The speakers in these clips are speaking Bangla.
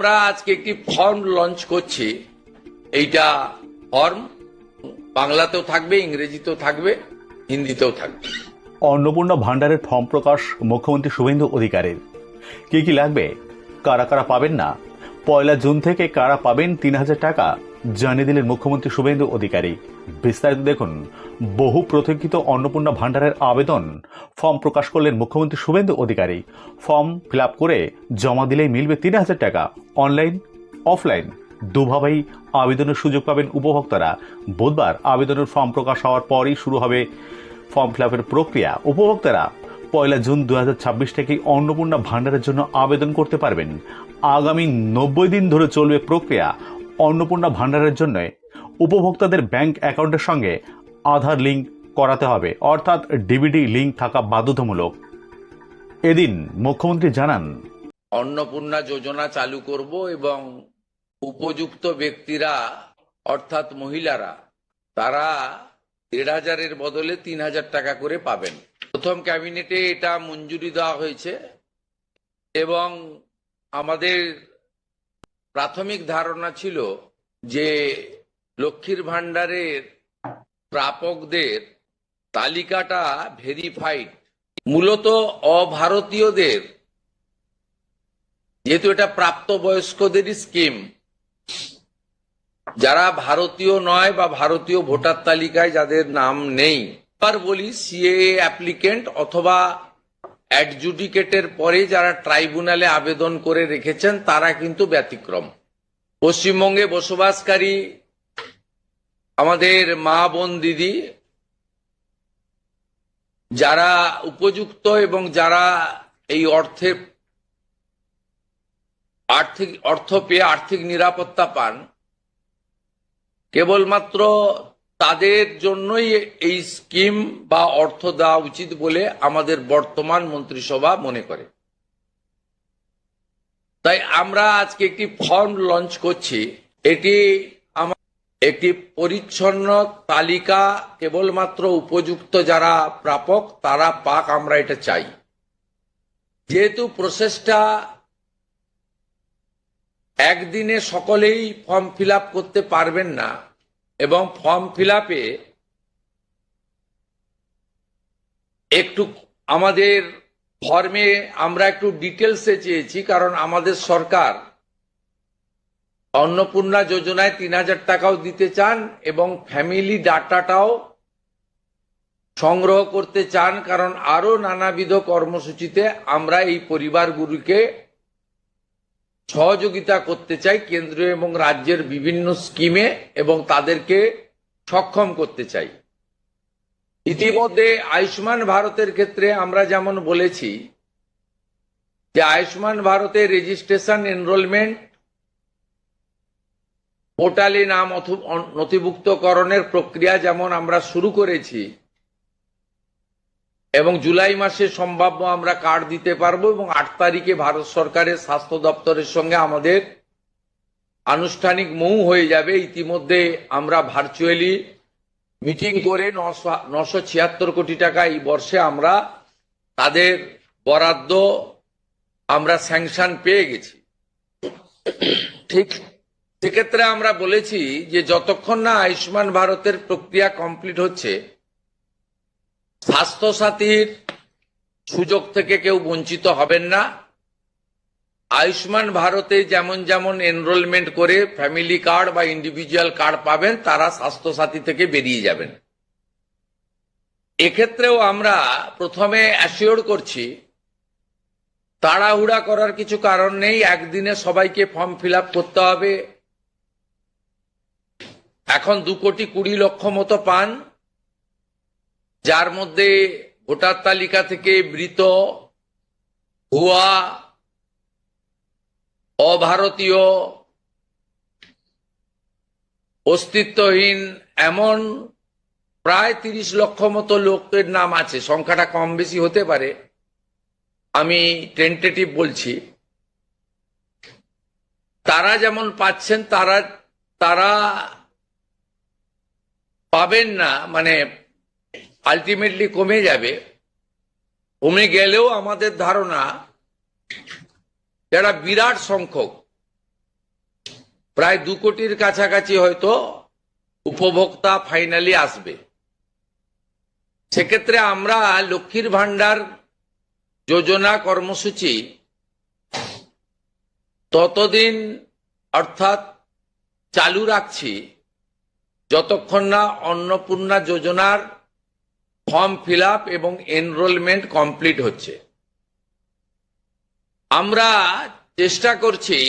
আমরা আজকে একটি ফর্ম লঞ্চ করছি। এইটা ফর্ম বাংলাতেও থাকবে, ইংরেজিতেও থাকবে, হিন্দিতেও থাকবে। অন্নপূর্ণা ভান্ডারের ফর্ম প্রকাশ মুখ্যমন্ত্রী শুভেন্দু অধিকারীর। কি কি লাগবে, কারা কারা পাবেন না, 1 জুন থেকে কারা পাবেন 3,000 টাকা জানিয়ে দিলেন মুখ্যমন্ত্রী শুভেন্দু অধিকারী। বিস্তারিত দেখুন। বহু প্রতীক্ষিত অন্নপূর্ণা ভান্ডারের আবেদন ফর্ম প্রকাশ করলেন মুখ্যমন্ত্রী Suvendu Adhikari. Form fill up করে জমা দিলেই মিলবে 3,000 টাকা। অনলাইন অফলাইন দুভাবেই আবেদনের সুযোগ পাবেন উপভোক্তারা। বুধবার আবেদনের ফর্ম প্রকাশ হওয়ার পরই শুরু হবে ফর্ম ফিল আপের প্রক্রিয়া। উপভোক্তারা 1 জুন 2026 থেকেই অন্নপূর্ণা ভান্ডারের জন্য আবেদন করতে পারবেন। আগামী 90 দিন ধরে চলবে প্রক্রিয়া। অন্নপূর্ণা ভান্ডারের জন্য উপভোক্তাদের ব্যাংক অ্যাকাউন্টের সঙ্গে আধার লিঙ্ক করাতে হবে, অর্থাৎ ডিবিটি লিঙ্ক থাকা বাধ্যতামূলক। এদিন মুখ্যমন্ত্রী জানান, অন্নপূর্ণা যোজনা চালু করব এবং উপযুক্ত ব্যক্তিরা অর্থাৎ মহিলারা তারা 1,500-এর বদলে 3,000 টাকা করে পাবেন। প্রথম ক্যাবিনেটে এটা মঞ্জুরি দেওয়া হয়েছে এবং আমাদের প্রাথমিক ধারণা ছিল যে লক্ষ্মীর ভান্ডারের প্রাপকদের তালিকাটা ভেরিফাইড, মূলত অভারতীয়দের, যেহেতু এটা প্রাপ্তবয়স্কদেরই স্কিম, যারা ভারতীয় নয় বা ভারতীয় ভোটার তালিকায় যাদের নাম নেই, আর বলি সিএএ অ্যাপ্লিকেন্ট অথবা অ্যাডজুডিকেটের পরে যারা ট্রাইব্যুনালে আবেদন করে রেখেছেন তারা কিন্তু ব্যতিক্রম। পশ্চিমবঙ্গে বসবাসকারী আমাদের মা বোন দিদি যারা উপযুক্ত এবং যারা এই অর্থ পেয়ে আর্থিক নিরাপত্তা পান, কেবলমাত্র তাদের জন্যই এই স্কিম বা অর্থ দেওয়া উচিত বলে আমাদের বর্তমান মন্ত্রিসভা মনে করে। তাই আমরা আজকে একটি ফর্ম লঞ্চ করছি। এটি একটি পরিচ্ছন্ন তালিকা, কেবলমাত্র উপযুক্ত যারা প্রাপক তারা পাক, আমরা এটা চাই। যেহেতু প্রসেসটা একদিনে সকলেই ফর্ম ফিল আপ করতে পারবেন না এবং ফর্ম ফিল আপে একটু আমাদের ফর্মে আমরা একটু ডিটেলসে চেয়েছি, কারণ আমাদের সরকার অন্নপূর্ণা যোজনায় 3,000 টাকাও দিতে চান এবং ফ্যামিলি ডাটাটাও সংগ্রহ করতে চান, কারণ আরো নানাবিধ কর্মসূচিতে আমরা এই পরিবারগুলিকে সহযোগিতা করতে চাই কেন্দ্রীয় এবং রাজ্যের বিভিন্ন স্কিমে, এবং তাদেরকে সক্ষম করতে চাই। ইতিমধ্যে আয়ুষ্মান ভারতের ক্ষেত্রে আমরা যেমন বলেছি যে আয়ুষ্মান ভারতের রেজিস্ট্রেশন, এনরোলমেন্ট, পোর্টালে নাম নথিভুক্তকরণের প্রক্রিয়া যেমন আমরা শুরু করেছি এবং জুলাই মাসে সম্ভাব্য আমরা কার্ড দিতে পারবো, এবং 8 তারিখে ভারত সরকারের স্বাস্থ্য দপ্তরের সঙ্গে আমাদের আনুষ্ঠানিক মৌ হয়ে যাবে। ইতিমধ্যে আমরা ভার্চুয়ালি মিটিং করে 976 কোটি টাকা এই বর্ষে আমরা তাদের বরাদ্দ আমরা স্যাংশন পেয়ে গেছি। ঠিক সেক্ষেত্রে আমরা বলেছি যে যতক্ষণ না আয়ুষ্মান ভারতের প্রক্রিয়া কমপ্লিট হচ্ছে, স্বাস্থ্যসাথীর সুযোগ থেকে কেউ বঞ্চিত হবেন না। আয়ুষ্মান ভারতে যেমন যেমন এনরোলমেন্ট করে ফ্যামিলি কার্ড বা ইন্ডিভিজুয়াল কার্ড পাবেন, তারা স্বাস্থ্যসাথী থেকে বেরিয়ে যাবেন। এক্ষেত্রেও আমরা প্রথমে অ্যাসিওর করছি তাড়াহুড়া করার কিছু কারণ নেই। একদিনে সবাইকে ফর্ম ফিল আপ করতে হবে। এখন 2,20,00,000 মতো পান, যার মধ্যে ভোটার তালিকা থেকে মৃত, ভুয়া, অভারতীয়, অস্তিত্বহীন এমন প্রায় 30 লক্ষ মতো লোকের নাম আছে। সংখ্যাটা কম বেশি হতে পারে, আমি টেন্টেটিভ বলছি। তারা যেমন পাচ্ছেন তারা পাবেন না, মানে আলটিমেটলি কমে যাবে। কমে গেলেও আমাদের ধারণা যারা বিরাট সংখ্যক প্রায় 2 কোটির কাছাকাছি হয়তো উপভোক্তা ফাইনালি আসবে। সেক্ষেত্রে আমরা লক্ষ্মীর ভান্ডার যোজনা কর্মসূচি ততদিন অর্থাৎ চালু রাখছি যতক্ষণ না অন্নপূর্ণা যোজনার ফর্ম ফিল আপ এবং এনরোলমেন্ট কমপ্লিট হচ্ছে। আমরা চেষ্টা করছি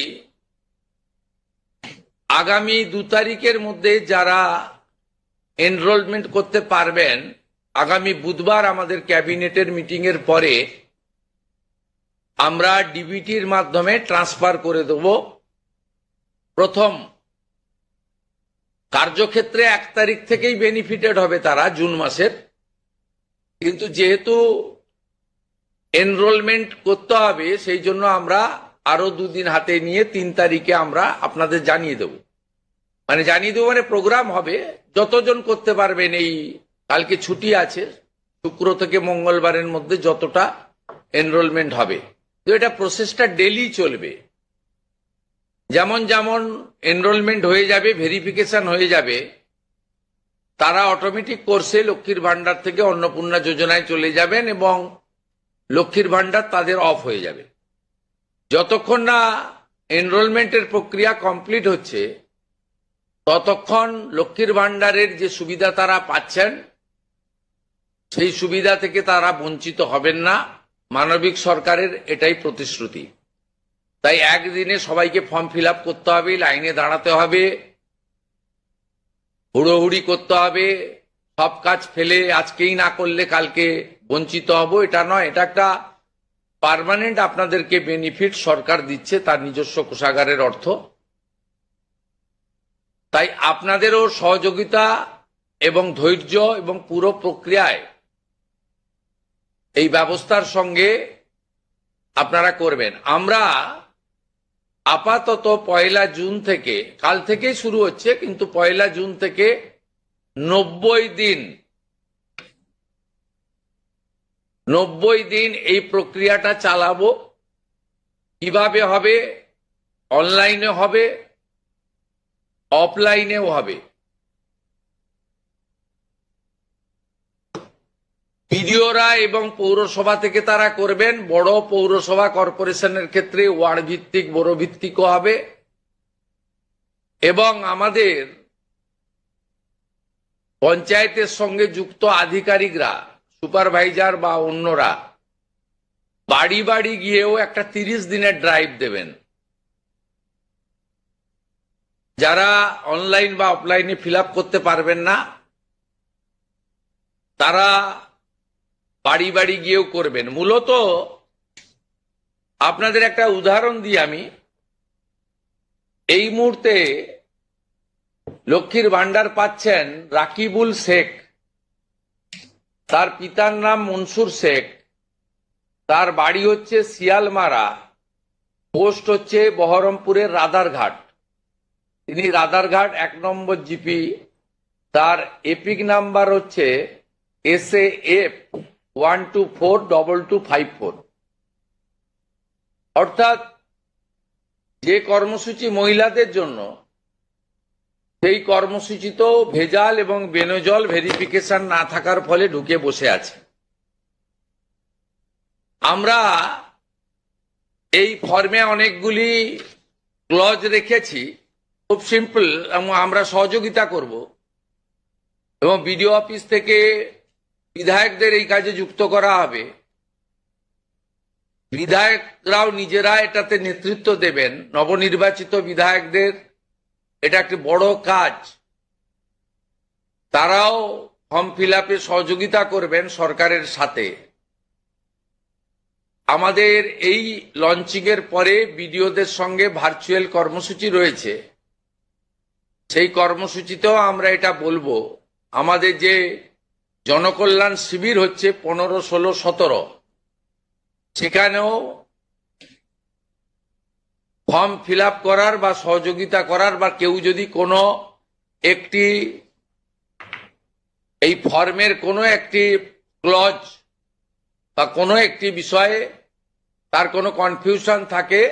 আগামী 2 তারিখের মধ্যে যারা এনরোলমেন্ট করতে পারবেন, আগামী বুধবার আমাদের ক্যাবিনেটের মিটিং এর পরে আমরা ডিবিটির মাধ্যমে ট্রান্সফার করে দেব। প্রথম কার্যক্ষেত্রে 1 তারিখ থেকেই বেনিফিটেড হবে তারা, জুন মাসের। কিন্তু যেহেতু এনরোলমেন্ট করতে হবে সেই জন্য আমরা আরো 2 দিন হাতে নিয়ে 3 তারিখে আমরা আপনাদের জানিয়ে দেব। জানিয়ে দেবো মানে প্রোগ্রাম হবে, যতজন করতে পারবেন। এই কালকে ছুটি আছে, শুক্র থেকে মঙ্গলবারের মধ্যে যতটা এনরোলমেন্ট হবে। তো এটা প্রসেসটা ডেলি চলবে। যেমন যেমন এনরোলমেন্ট হয়ে যাবে, ভেরিফিকেশন হয়ে যাবে, তারা অটোমেটিক কোর্সে লক্ষ্মীর ভান্ডার থেকে অন্নপূর্ণা যোজনায় চলে যাবেন এবং লক্ষ্মীর ভান্ডার তাদের অফ হয়ে যাবে। যতক্ষণ না এনরোলমেন্টের প্রক্রিয়া কমপ্লিট হচ্ছে ততক্ষণ লক্ষ্মীর ভান্ডারের যে সুবিধা তারা পাচ্ছেন সেই সুবিধা থেকে তারা বঞ্চিত হবেন না। মানবিক সরকারের এটাই প্রতিশ্রুতি। তাই একদিনে সবাইকে ফর্ম ফিল আপ করতে হবে, লাইনে দাঁড়াতে হবে, হুড়োহুড়ি করতে হবে, সব কাজ ফেলে আজকেই না করলে কালকে বঞ্চিত হব, এটা নয়। এটা একটা পার্মানেন্ট আপনাদেরকে বেনিফিট সরকার দিচ্ছে তার নিজস্ব কোষাগারের অর্থ। তাই আপনাদেরও সহযোগিতা এবং ধৈর্য এবং পুরো প্রক্রিয়ায় এই ব্যবস্থার সঙ্গে আপনারা করবেন। আমরা আপাতত 1 জুন থেকে, কাল থেকেই শুরু হচ্ছে, কিন্তু 1 জুন থেকে 90 দিন এই প্রক্রিয়াটা চালাবো। কিভাবে হবে? অনলাইনে হবে, অফলাইনেও হবে। বিডিওরা এবং পৌরসভা থেকে তারা করবেন। বড় পৌরসভা কর্পোরেশনের ক্ষেত্রে ওয়ার্ড ভিত্তিক, বড় ভিত্তিকও হবে। এবং আমাদের পঞ্চায়েতের সঙ্গে যুক্ত আধিকারিকরা, সুপারভাইজার বা অন্যরা বাড়ি বাড়ি গিয়েও একটা 30 দিনের ড্রাইভ দেবেন। যারা অনলাইন বা অফলাইনে ফিল আপ করতে পারবেন না তারা বাড়ি বাড়ি গিয়েও করবেন। মূলত আপনাদের একটা উদাহরণ দিই আমি। এই মুহূর্তে লক্ষ্মীর ভান্ডার পাচ্ছেন রাকিবুল শেখ, তার পিতার নাম মনসুর শেখ, তার বাড়ি হচ্ছে শিয়ালমারা, পোস্ট হচ্ছে বহরমপুরের রাদারঘাট। তিনি রাদারঘাট 1 নম্বর জিপি, তার এপিক নাম্বার হচ্ছে SAF 1242254। অর্থাৎ যে কর্মসূচি মহিলাদের জন্য, সেই কর্মসূচিতেও ভেজাল এবং বেনজল ভেরিফিকেশন না থাকার ফলে ঢুকে বসে আছে। আমরা এই ফর্মে অনেকগুলি ক্লজ রেখেছি, খুব সিম্পল, এবং আমরা সহযোগিতা করব। এবং বিডিও অফিস থেকে বিধায়কদের এই কাজে যুক্ত করা হবে। বিধায়করাও নিজেরা এটাতে নেতৃত্ব দেবেন। নবনির্বাচিত বিধায়কদের এটা একটি বড় কাজ। তারাও ফর্ম ফিল আপে সহযোগিতা করবেন সরকারের সাথে। আমাদের এই লঞ্চিং এর পরে বিডিওদের সঙ্গে ভার্চুয়াল কর্মসূচি রয়েছে। সেই কর্মসূচিতেও আমরা এটা বলবো। আমাদের যে জনকল্যাণ শিবির হচ্ছে 15, 16, 17, সেখানেও ফর্ম ফিল আপ করার বা সহযোগিতা করার, বা কেউ যদি কোনো একটি এই ফর্মের কোনো একটি ক্লজ বা কোনো একটি বিষয়ে তার কোনো কনফিউশন থাকে,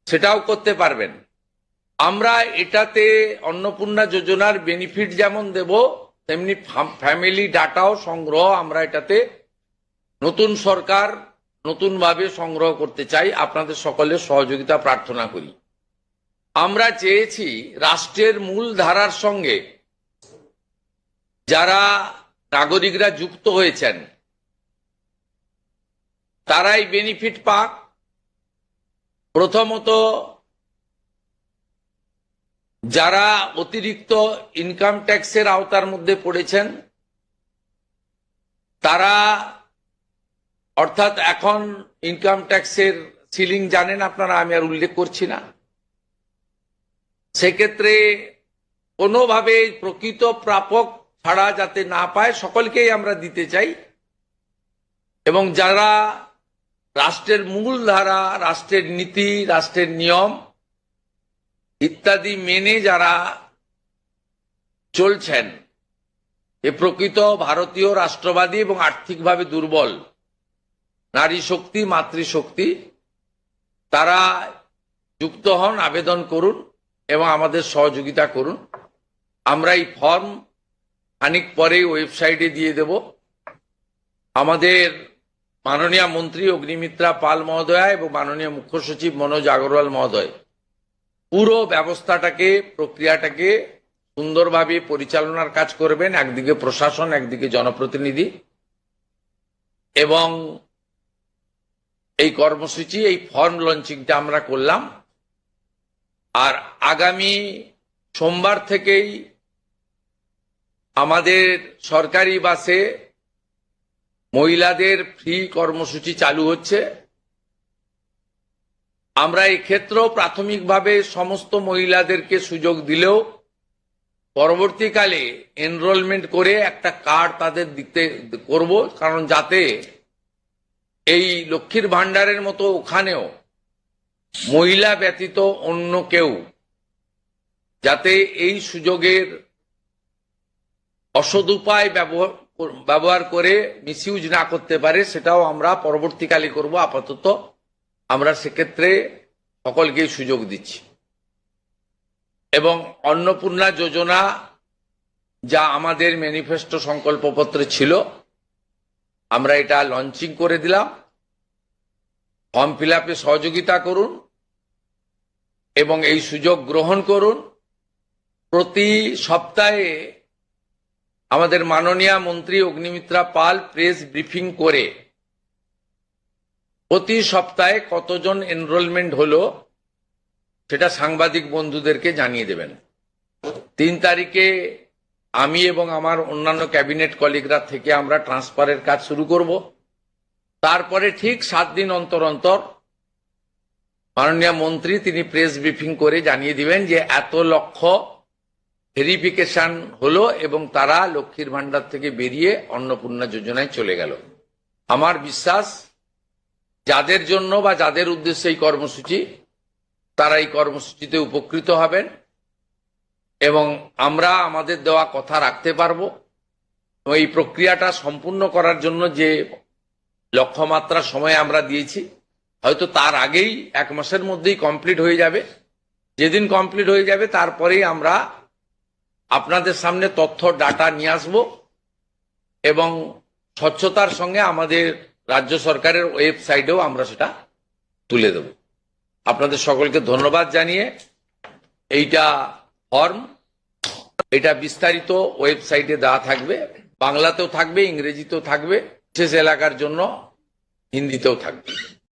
সেটাও করতে পারবেন। আমরা এটাতে অন্নপূর্ণা যোজনার বেনিফিট যেমন দেব, তেমনি ফ্যামিলি ডাটাও সংগ্রহ আমরা এটাতে নতুন সরকার নতুনভাবে সংগ্রহ করতে চাই। আপনাদের সকলের সহযোগিতা প্রার্থনা করি। আমরা চেয়েছি রাষ্ট্রের মূল ধারার সঙ্গে যারা নাগরিকরা যুক্ত হয়েছেন তারাই বেনিফিট পাক। প্রথমত, যারা অতিরিক্ত ইনকাম ট্যাক্সের আওতার মধ্যে পড়েছেন তারা, অর্থাৎ এখন ইনকাম ট্যাক্সের সিলিং জানেন আপনারা, আমি আর উল্লেখ করছি না। সেক্ষেত্রে কোনোভাবে প্রকৃত প্রাপক ছাড়া যাতে না পায় সকলকেই আমরা দিতে চাই। এবং যারা রাষ্ট্রের মূল ধারা, রাষ্ট্রের নীতি, রাষ্ট্রের নিয়ম ইত্যাদি মেনে যারা চলছেন, এ প্রকৃত ভারতীয় রাষ্ট্রবাদী এবং আর্থিকভাবে দুর্বল নারী শক্তি, মাতৃশক্তি, তারা যুক্ত হন, আবেদন করুন এবং আমাদের সহযোগিতা করুন। আমরা এই ফর্ম খানিক পরেই ওয়েবসাইটে দিয়ে দেব। আমাদের মাননীয় মন্ত্রী অগ্নিমিত্রা পাল মহোদয়া এবং মাননীয় মুখ্য সচিব মনোজ আগরওয়াল মহোদয় পুরো ব্যবস্থাটাকে, প্রক্রিয়াটাকে সুন্দরভাবে পরিচালনার কাজ করবেন। একদিকে প্রশাসন, একদিকে জনপ্রতিনিধি। এবং এই কর্মসূচি, এই ফর্ম লঞ্চিংটা আমরা করলাম। আর আগামী সোমবার থেকেই আমাদের সরকারি বাসে মহিলাদের ফ্রি কর্মসূচি চালু হচ্ছে। আমরা এই ক্ষেত্রেও প্রাথমিকভাবে সমস্ত মহিলাদেরকে সুযোগ দিলেও পরবর্তীকালে এনরোলমেন্ট করে একটা কার্ড তাদের দিতে করব, কারণ যাতে এই লক্ষ্মীর ভান্ডারের মতো ওখানেও মহিলা ব্যতীত অন্য কেউ যাতে এই সুযোগের অসদুপায় ব্যবহার করে মিসইউজ না করতে পারে, সেটাও আমরা পরবর্তীকালে করব। আপাতত আমরা সেক্ষেত্রে সকলকেই সুযোগ দিচ্ছি। এবং অন্নপূর্ণা যোজনা যা আমাদের ম্যানিফেস্টো সংকল্পপত্রে ছিল, আমরা এটা লঞ্চিং করে দিলাম। ফর্ম ফিল আপে সহযোগিতা করুন এবং এই সুযোগ গ্রহণ করুন। প্রতি সপ্তাহে আমাদের মাননীয় মন্ত্রী অগ্নিমিত্রা পাল প্রেস ব্রিফিং করে প্রতি সপ্তাহে কতজন এনরোলমেন্ট হলো সেটা সাংবাদিক বন্ধুদেরকে জানিয়ে দেবেন। 3 তারিখে আমি এবং আমার অন্যান্য ক্যাবিনেট কলিগরা থেকে আমরা ট্রান্সফারের কাজ শুরু করব। তারপরে ঠিক 7 দিন অন্তর অন্তর মাননীয় মন্ত্রী তিনি প্রেস ব্রিফিং করে জানিয়ে দিবেন যে এত লক্ষ ভেরিফিকেশন হলো এবং তারা লক্ষ্মীর ভান্ডার থেকে বেরিয়ে অন্নপূর্ণা যোজনায় চলে গেল। আমার বিশ্বাস যাদের জন্য বা যাদের উদ্দেশ্যে এই কর্মসূচি, তারা এই কর্মসূচিতে উপকৃত হবেন এবং আমরা আমাদের দেওয়া কথা রাখতে পারবো। এই প্রক্রিয়াটা সম্পূর্ণ করার জন্য যে লক্ষ্যমাত্রা সময় আমরা দিয়েছি, হয়তো তার আগেই 1 মাসের মধ্যেই কমপ্লিট হয়ে যাবে। যেদিন কমপ্লিট হয়ে যাবে তারপরেই আমরা আপনাদের সামনে তথ্য ডাটা নিয়ে আসব এবং স্বচ্ছতার সঙ্গে আমাদের রাজ্য সরকারের ওয়েবসাইটেও আমরা সেটা তুলে দেব। আপনাদের সকলকে ধন্যবাদ জানিয়ে এইটা ফর্ম, এটা বিস্তারিত ওয়েবসাইটে দেওয়া থাকবে, বাংলাতেও থাকবে, ইংরেজিতেও থাকবে, বিশেষ এলাকার জন্য হিন্দিতেও থাকবে।